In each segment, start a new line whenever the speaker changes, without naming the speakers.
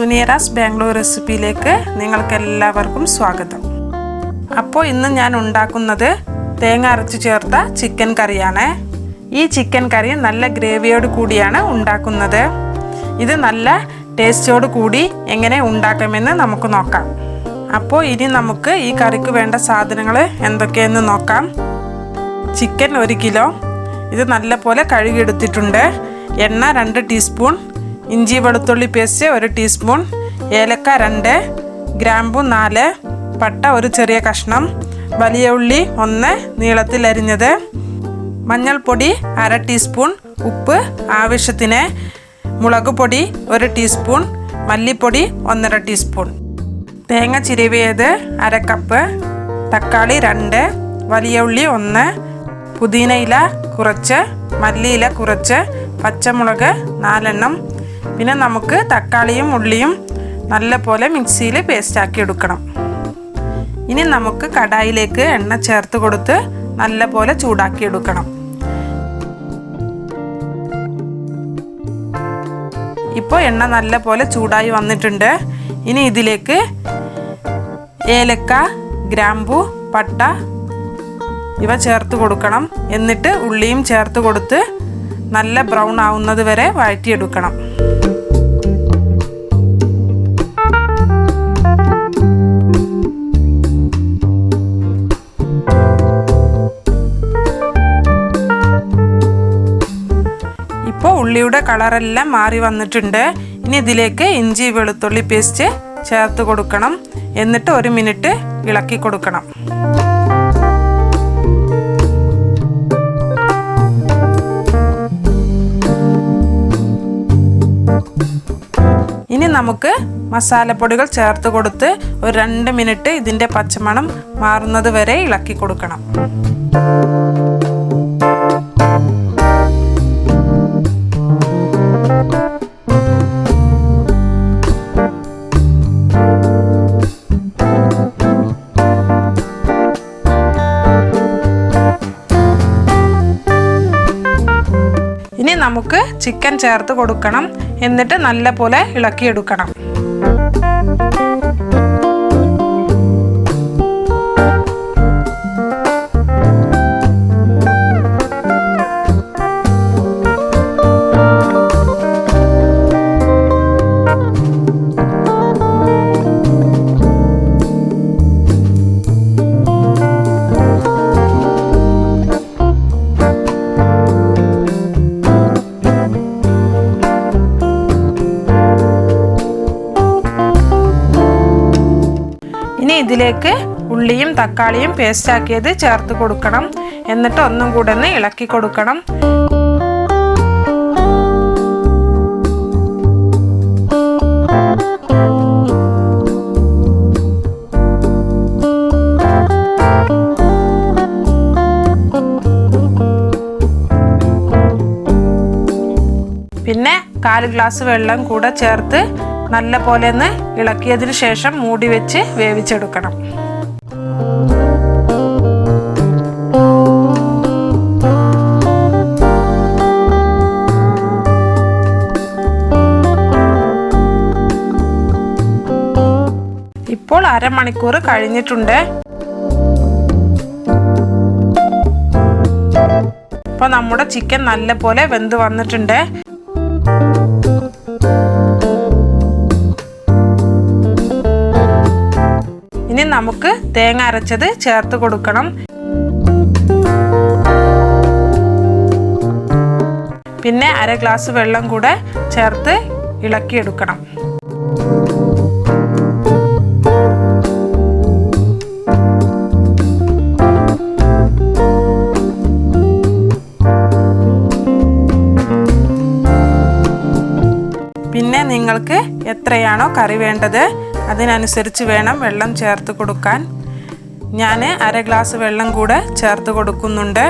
സുനീറാസ് ബാംഗ്ലൂർ റെസിപ്പിയിലേക്ക് നിങ്ങൾക്കെല്ലാവർക്കും സ്വാഗതം. അപ്പോൾ ഇന്ന് ഞാൻ ഉണ്ടാക്കുന്നത് തേങ്ങ അരച്ചു ചേർത്ത ചിക്കൻ കറിയാണ്. ഈ ചിക്കൻ കറി നല്ല ഗ്രേവിയോട് കൂടിയാണ് ഉണ്ടാക്കുന്നത്. ഇത് നല്ല ടേസ്റ്റോട് കൂടി എങ്ങനെ ഉണ്ടാക്കാമെന്ന് നമുക്ക് നോക്കാം. അപ്പോൾ ഇനി നമുക്ക് ഈ കറിക്ക് വേണ്ട സാധനങ്ങൾ എന്തൊക്കെയെന്ന് നോക്കാം. ചിക്കൻ 1 കിലോ, ഇത് നല്ലപോലെ കഴുകിയെടുത്തിട്ടുണ്ട്. എണ്ണ 2 ടീസ്പൂൺ, ഇഞ്ചി വെളുത്തുള്ളി പേസ്റ്റ് 1 ടീസ്പൂൺ, ഏലക്ക 2, ഗ്രാമ്പു 4, പട്ട 1 ചെറിയ കഷ്ണം, വലിയ ഉള്ളി 1 നീളത്തിൽ അരിഞ്ഞത്, മഞ്ഞൾപ്പൊടി 1/2 ടീസ്പൂൺ, ഉപ്പ് ആവശ്യത്തിന്, മുളക് പൊടി 1 ടീസ്പൂൺ, മല്ലിപ്പൊടി 1/2 ടീസ്പൂൺ, തേങ്ങ ചിരവിയത് 1/2 കപ്പ്, തക്കാളി 2, വലിയ ഉള്ളി 1, പുതിന ഇല കുറച്ച്, മല്ലിയില കുറച്ച്, പച്ചമുളക് 4 എണ്ണം. പിന്നെ നമുക്ക് തക്കാളിയും ഉള്ളിയും നല്ലപോലെ മിക്സിയിൽ പേസ്റ്റാക്കി എടുക്കണം. ഇനി നമുക്ക് കടായിലേക്ക് എണ്ണ ചേർത്ത് കൊടുത്ത് നല്ലപോലെ ചൂടാക്കി എടുക്കണം. ഇപ്പോൾ എണ്ണ നല്ലപോലെ ചൂടായി വന്നിട്ടുണ്ട്. ഇനി ഇതിലേക്ക് ഏലക്ക, ഗ്രാമ്പു, പട്ട ഇവ ചേർത്ത് കൊടുക്കണം. എന്നിട്ട് ഉള്ളിയും ചേർത്ത് കൊടുത്ത് നല്ല ബ്രൗൺ ആവുന്നത് വരെ വഴറ്റിയെടുക്കണം. ഇപ്പോൾ ഉള്ളിയുടെ കളറെല്ലാം മാറി വന്നിട്ടുണ്ട്. ഇനി ഇതിലേക്ക് ഇഞ്ചി വെളുത്തുള്ളി പേസ്റ്റ് ചേർത്ത് കൊടുക്കണം. എന്നിട്ട് 1 മിനിറ്റ് ഇളക്കി കൊടുക്കണം. ഇനി നമുക്ക് മസാലപ്പൊടികൾ ചേർത്ത് കൊടുത്ത് ഒരു 2 മിനിറ്റ് ഇതിൻ്റെ പച്ചമണം മാറുന്നത് വരെ ഇളക്കി കൊടുക്കണം. ഇനി നമുക്ക് ചിക്കൻ ചേർത്ത് കൊടുക്കണം. എന്നിട്ട് നല്ലപോലെ ഇളക്കിയെടുക്കണം. ഇതിലേക്ക് ഉള്ളിയും തക്കാളിയും പേസ്റ്റാക്കിയത് ചേർത്ത് കൊടുക്കണം. എന്നിട്ട് ഒന്നും കൂടെ ഒന്ന് ഇളക്കി കൊടുക്കണം. പിന്നെ 1/4 ഗ്ലാസ് വെള്ളം കൂടെ ചേർത്ത് നല്ല പോലെ ഒന്ന് ഇളക്കിയതിന് ശേഷം മൂടി വെച്ച് വേവിച്ചെടുക്കണം. ഇപ്പോൾ 1/2 മണിക്കൂർ കഴിഞ്ഞിട്ടുണ്ട്. ഇപ്പോൾ നമ്മുടെ ചിക്കൻ നല്ല പോലെ വെന്ത് വന്നിട്ടുണ്ട്. ഇനി നമുക്ക് തേങ്ങ അരച്ചത് ചേർത്ത് കൊടുക്കണം. പിന്നെ 1/2 ഗ്ലാസ് വെള്ളം കൂടെ ചേർത്ത് ഇളക്കിയെടുക്കണം. പിന്നെ നിങ്ങൾക്ക് എത്രയാണോ കറി വേണ്ടത് അതിനനുസരിച്ച് വേണം വെള്ളം ചേർത്ത് കൊടുക്കാൻ. ഞാൻ 1/2 ഗ്ലാസ് വെള്ളം കൂടെ ചേർത്ത് കൊടുക്കുന്നുണ്ട്.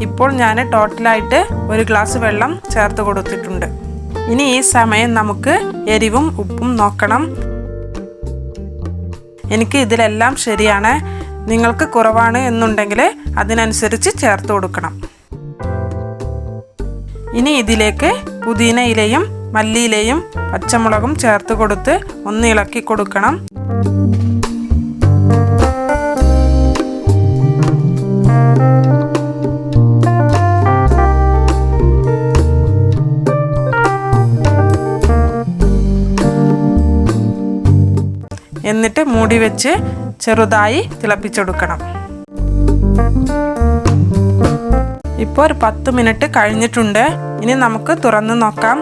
ഇപ്പോൾ ഞാൻ ടോട്ടലായിട്ട് 1 ഗ്ലാസ് വെള്ളം ചേർത്ത് കൊടുത്തിട്ടുണ്ട്. ഇനി ഈ സമയം നമുക്ക് എരിവും ഉപ്പും നോക്കണം. എനിക്ക് ഇതിലെല്ലാം ശരിയാണ്. നിങ്ങൾക്ക് കുറവാണ് എന്നുണ്ടെങ്കിൽ അതിനനുസരിച്ച് ചേർത്ത് കൊടുക്കണം. ഇനി ഇതിലേക്ക് പുതിന ഇലയും മല്ലിയിലയും പച്ചമുളകും ചേർത്ത് കൊടുത്ത് ഒന്ന് ഇളക്കി കൊടുക്കണം. എന്നിട്ട് മൂടി വെച്ച് ചെറുതായി തിളപ്പിച്ചെടുക്കണം. ഇപ്പോൾ ഒരു 10 മിനിറ്റ് കഴിഞ്ഞിട്ടുണ്ട്. ഇനി നമുക്ക് തുറന്ന് നോക്കാം.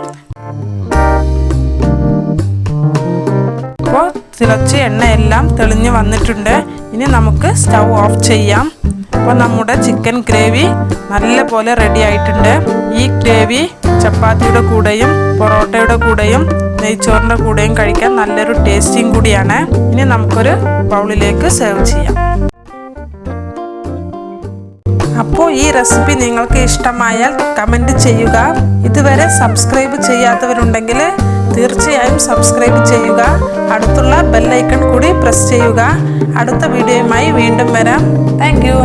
ഇപ്പോൾ തിളച്ച് എണ്ണയെല്ലാം തെളിഞ്ഞ് വന്നിട്ടുണ്ട്. ഇനി നമുക്ക് സ്റ്റൗ ഓഫ് ചെയ്യാം. അപ്പോൾ നമ്മുടെ ചിക്കൻ ഗ്രേവി നല്ല പോലെ റെഡി ആയിട്ടുണ്ട്. ഈ ഗ്രേവി ചപ്പാത്തിയുടെ കൂടെയും പൊറോട്ടയുടെ കൂടെയും നെയ്ച്ചോറിൻ്റെ കൂടെയും കഴിക്കാൻ നല്ലൊരു ടേസ്റ്റിയും കൂടിയാണ്. ഇനി നമുക്കൊരു ബൗളിലേക്ക് സെർവ് ചെയ്യാം. അപ്പോൾ ഈ റെസിപ്പി നിങ്ങൾക്ക് ഇഷ്ടമായാൽ കമൻറ്റ് ചെയ്യുക. ഇതുവരെ സബ്സ്ക്രൈബ് ചെയ്യാത്തവരുണ്ടെങ്കിൽ തീർച്ചയായും സബ്സ്ക്രൈബ് ചെയ്യുക. അടുത്തുള്ള ബെൽ ഐക്കൺ കൂടി പ്രസ് ചെയ്യുക. അടുത്ത വീഡിയോയുമായി വീണ്ടും വരാം. Thank you.